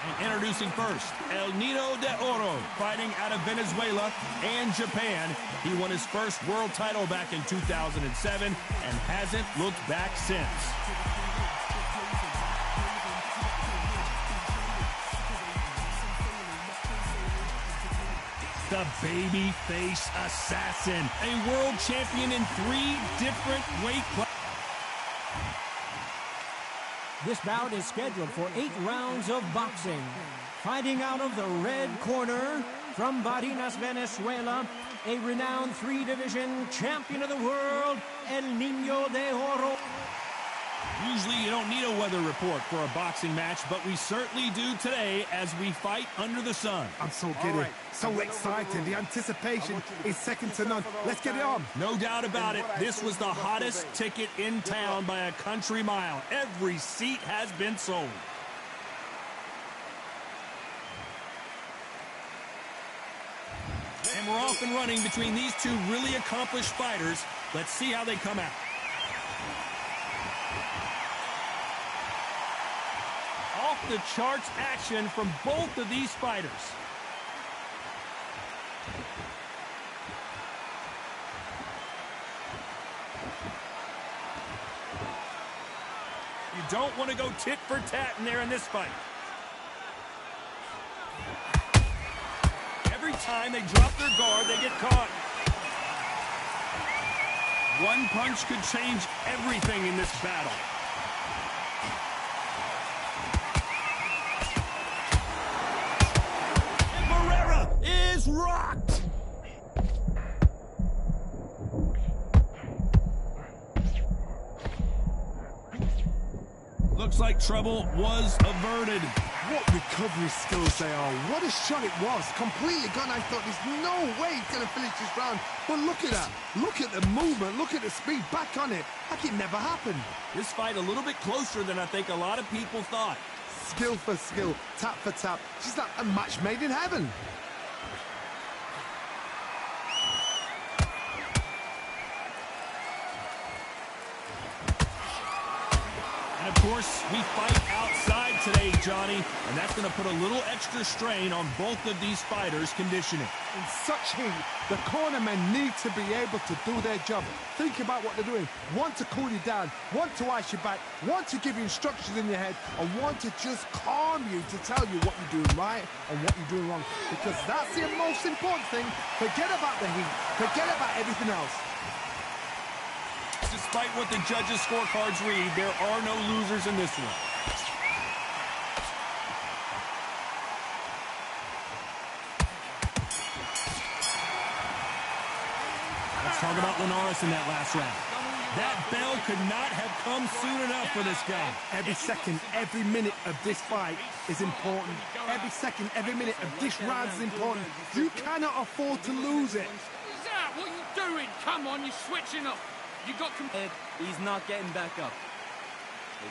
And introducing first, El Niño de Oro, fighting out of Venezuela and Japan. He won his first world title back in 2007 and hasn't looked back since. The babyface assassin, a world champion in 3 different weight classes. This bout is scheduled for 8 rounds of boxing. Fighting out of the red corner, from Barinas, Venezuela, a renowned 3-division champion of the world, El Niño de Oro. Usually you don't need a weather report for a boxing match, but we certainly do today as we fight under the sun. I'm so giddy, so excited. The anticipation is second to none. Let's get it on. No doubt about it. This was the hottest ticket in town by a country mile. Every seat has been sold. And we're off and running between these 2 really accomplished fighters. Let's see how they come out. Off the charts action from both of these fighters. You don't want to go tit for tat in there in this fight. Every time they drop their guard, they get caught. One punch could change everything in this battle. Is rocked. Looks like trouble was averted. What recovery skills they are. What a shot it was. Completely gone. I thought there's no way he's going to finish this round. But look at that. Look at the movement. Look at the speed. Back on it. Like it never happened. This fight a little bit closer than I think a lot of people thought. Skill for skill. Tap for tap. She's like a match made in heaven. And of course, we fight outside today, Johnny, and that's going to put a little extra strain on both of these fighters' conditioning. In such heat, the cornermen need to be able to do their job. Think about what they're doing. One to cool you down, one to ice you back, one to give you instructions in your head, and one to just calm you to tell you what you're doing right and what you're doing wrong. Because that's the most important thing. Forget about the heat. Forget about everything else. Despite what the judges' scorecards read, there are no losers in this one. Let's talk about Linares in that last round. That bell could not have come soon enough for this guy. Every second, every minute of this fight is important. Every second, every minute of this round is important. You cannot afford to lose it. Is that what you doing? Come on, you're switching up. You got he's not getting back up.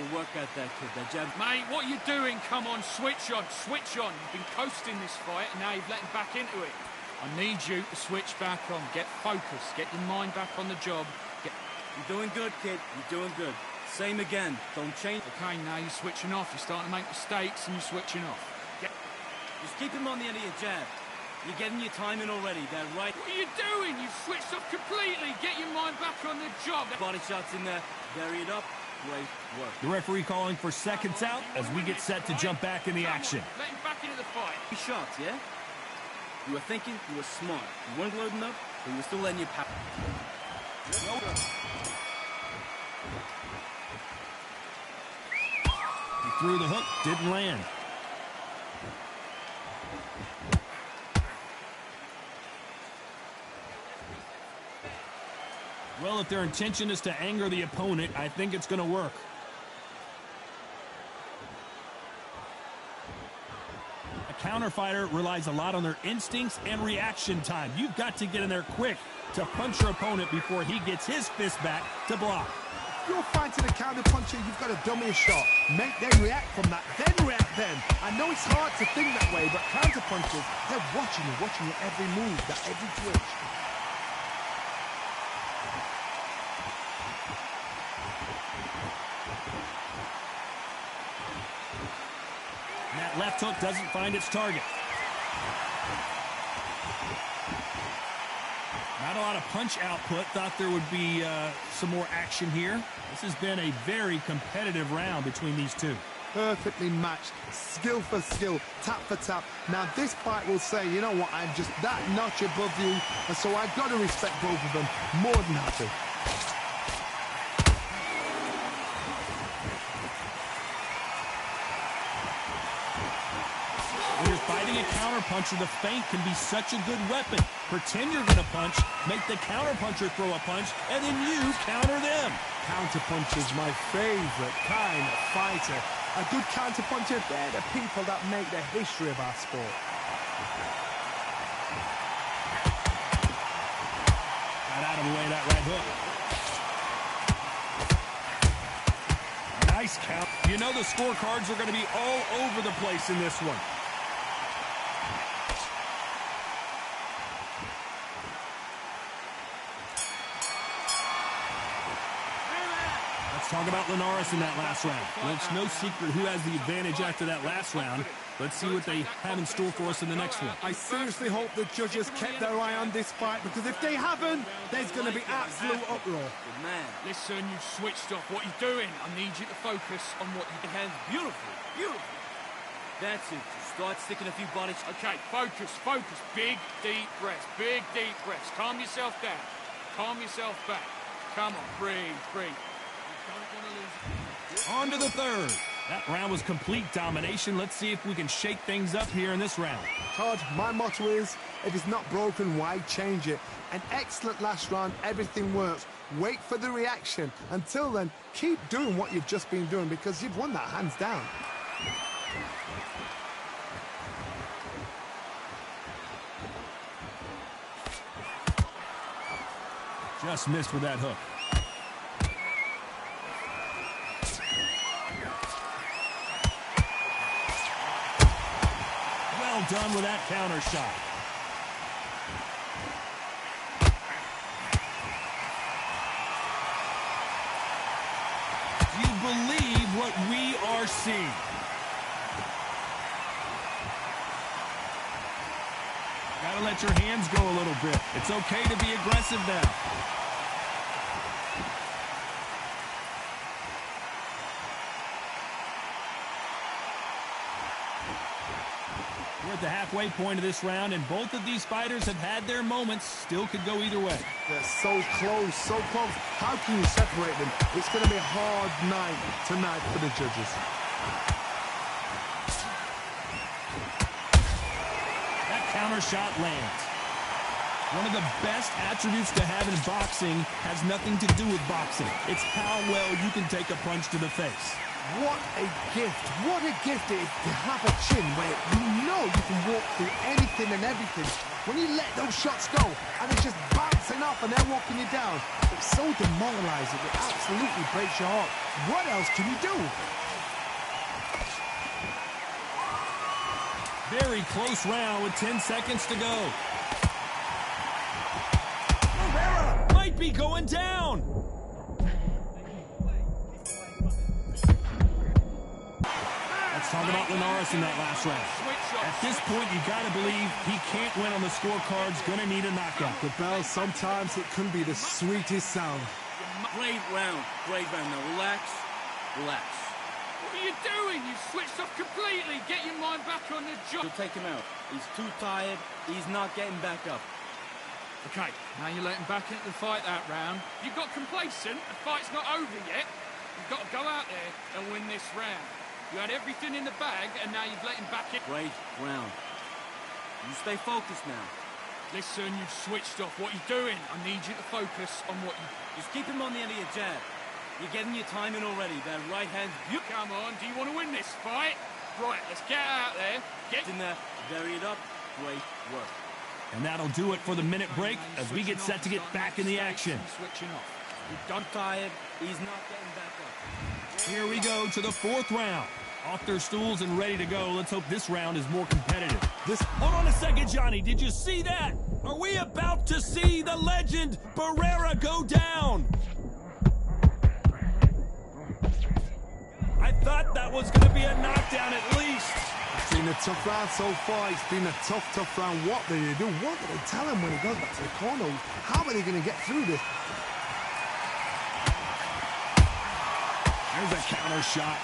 Good work out that kid, that jab. Mate, what are you doing? Come on, switch on, switch on. You've been coasting this fight and now you've let him back into it. I need you to switch back on. Get focused, get your mind back on the job. You're doing good, kid. You're doing good. Same again. Don't change. Okay, now you're switching off. You're starting to make mistakes and you're switching off. Just keep him on the end of your jab. You're getting your time in already, that right? What are you doing? You've switched off completely. Get your mind back on the job. Body shots in there. Vary it up. Great work. The referee calling for seconds out as we get set to jump back in the action. Let him back into the fight. Shots, yeah? You were thinking, you were smart. You weren't loading up, but you were still letting your power. He threw the hook, didn't land. Well, if their intention is to anger the opponent, I think it's going to work. A counterfighter relies a lot on their instincts and reaction time. You've got to get in there quick to punch your opponent before he gets his fist back to block. If you're fighting a counter puncher, you've got to dummy a shot. Make them react from that, then react then. I know it's hard to think that way, but counter punchers, they're watching your every move, that every twitch. And that left hook doesn't find its target. Not a lot of punch output. Thought there would be some more action here. This has been a very competitive round between these two. Perfectly matched, skill for skill, tap for tap. Now this fight will say, you know what, I'm just that notch above you, and so I've got to respect both of them more than happy. When you're fighting a counterpuncher, the feint can be such a good weapon. Pretend you're going to punch, make the counterpuncher throw a punch, and then you counter them. Counterpuncher is my favorite kind of fighter. A good counterpuncher, they're the people that make the history of our sport. Got out of the way of that right hook. Nice count. You know the scorecards are going to be all over the place in this one. Talk about Linares in that last round. Well, it's no secret who has the advantage after that last round. Let's see what they have in store for us in the next one. I seriously hope the judges kept their eye on this fight, because if they haven't, there's going to be absolute uproar. Good man. Listen, you've switched off. What are you doing? I need you to focus on what you Hands beautiful, beautiful. That's it. Start sticking a few bodies. Okay, focus, focus. Big, deep breaths. Big, deep breaths. Calm yourself down. Calm yourself back. Come on, breathe, breathe. On to the third. That round was complete domination. Let's see if we can shake things up here in this round. Todd, my motto is, if it's not broken, why change it? An excellent last round, everything works. Wait for the reaction. Until then, keep doing what you've just been doing, because you've won that hands down. Just missed with that hook. Well done with that counter shot. Do you believe what we are seeing? Gotta let your hands go a little bit. It's okay to be aggressive now. We're at the halfway point of this round, and both of these fighters have had their moments. Still could go either way. They're so close, so close. How can you separate them? It's going to be a hard night tonight for the judges. That counter shot lands. One of the best attributes to have in boxing has nothing to do with boxing. It's how well you can take a punch to the face. What a gift. What a gift it is to have a chin where you know you can walk through anything and everything. When you let those shots go and it's just bouncing off and they're walking you down, it's so demoralizing. It absolutely breaks your heart. What else can you do? Very close round with 10 seconds to go. Herrera might be going down. Talk about Linares in that last round. At this point, you got to believe he can't win on the scorecards. Going to need a knockout. The bell, sometimes it can be the sweetest sound. Great round. Great round. Now relax. Relax. What are you doing? You switched off completely. Get your mind back on the job. You'll take him out. He's too tired. He's not getting back up. Okay, now you're letting back into the fight that round. You got complacent. The fight's not over yet. You've got to go out there and win this round. You had everything in the bag, and now you've let him back in. Great round. You stay focused now. Listen, you've switched off. What are you doing? I need you to focus on what you... Just keep him on the end of your jab. You're getting your time in already. That right hand... Come on, do you want to win this fight? Right, let's get out there. Get in there. Vary it up. Great work. And that'll do it for the minute break as we get set to get back in the action. Switching off. He's done tired. He's not getting back up. Here we go to the fourth round. Off their stools and ready to go. Let's hope this round is more competitive. Hold on a second, Johnny. Did you see that? Are we about to see the legend Barrera go down? I thought that was going to be a knockdown at least. been a tough round so far. It's been a tough round. What do they do? What do they tell him when he goes back to the corner? How are they going to get through this? There's a counter shot.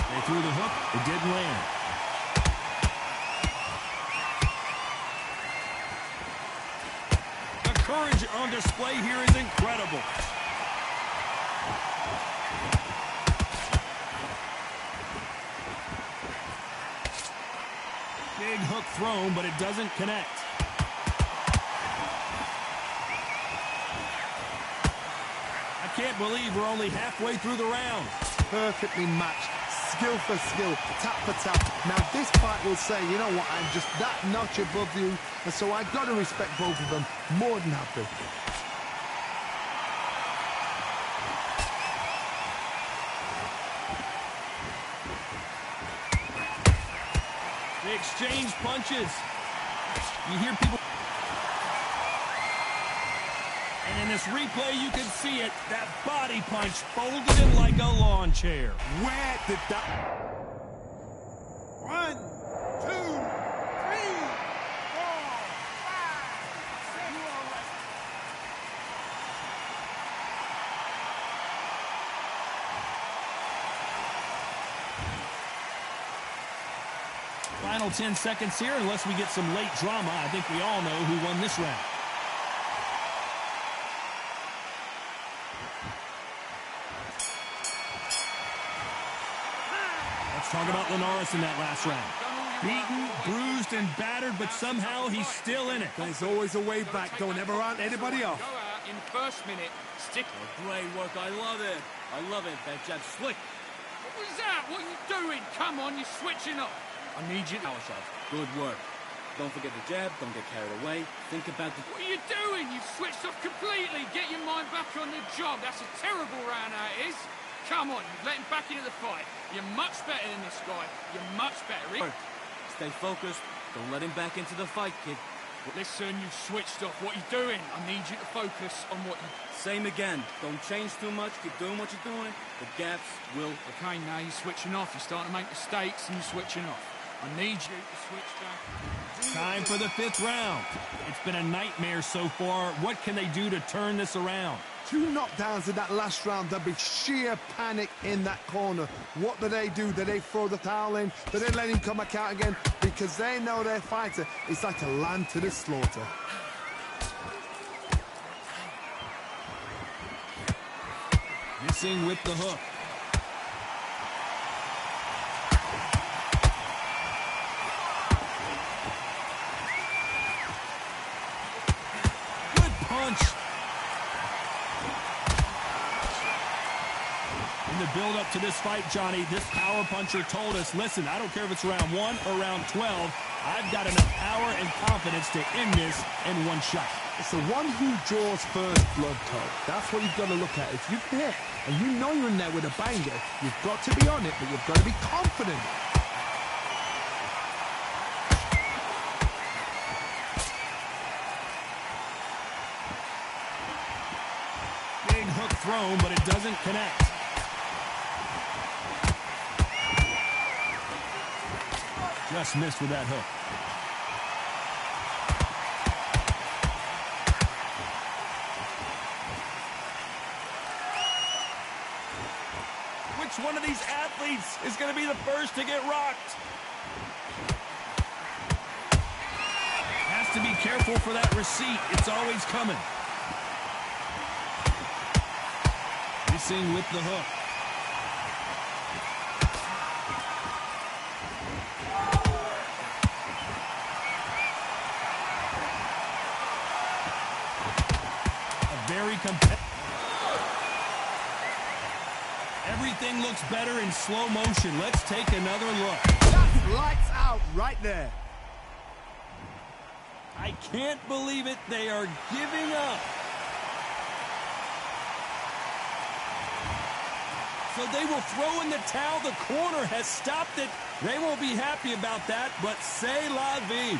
They threw the hook. It didn't land. The courage on display here is incredible. Big hook thrown, but it doesn't connect. I can't believe we're only halfway through the round. Perfectly matched. Skill for skill, tap for tap. Now this fight will say, you know what, I'm just that notch above you, and so I've got to respect both of them. More than happy. They exchange punches. You hear people. And in this replay, you can see it. That body punch folded him like a lawn chair. Where did that... 1, 2, 3, 4, 5, 6, Final 10 seconds here, unless we get some late drama. I think we all know who won this round. Let's talk about Linares in that last round. Beaten, bruised, and battered, but somehow he's still in it. There's always a way back. Don't ever round anybody off. Go out in the first minute, stick. Great work. I love it. I love it. That jab slick. What was that? What are you doing? Come on, you're switching up. I need you. Power shots. Good work. Don't forget the jab. Don't get carried away. Think about the... What are you doing? You've switched off completely. Get your mind back on the job. That's a terrible round, that is. Come on, you've let him back into the fight. You're much better than this guy. You're much better. Stay focused. Don't let him back into the fight, kid. Listen, you've switched off. What are you doing? I need you to focus on what you... Same again. Don't change too much. Keep doing what you're doing. The gaps will... Okay, now you're switching off. You're starting to make mistakes and you're switching off. I need you to switch back. Time for the 5th round. It's been a nightmare so far. What can they do to turn this around? 2 knockdowns in that last round. There'll be sheer panic in that corner. What do? Do they throw the towel in? Do they let him come back out again? Because they know their fighter is like a lamb to the slaughter. Missing with the hook. Good punch. In the build-up to this fight, Johnny, this power puncher told us, listen, I don't care if it's round 1 or round 12, I've got enough power and confidence to end this in one shot. It's the one who draws first blood, Todd. That's what you've got to look at. If you hit and you know you're in there with a banger, you've got to be on it, but you've got to be confident. Big hook thrown, but it doesn't connect. Just missed with that hook. Which one of these athletes is going to be the first to get rocked? Has to be careful for that receipt. It's always coming. Missing with the hook. Very competitive. Everything looks better in slow motion. Let's take another look. That's lights out right there. I can't believe it. They are giving up. So they will throw in the towel. The corner has stopped it. They won't be happy about that, but c'est la vie.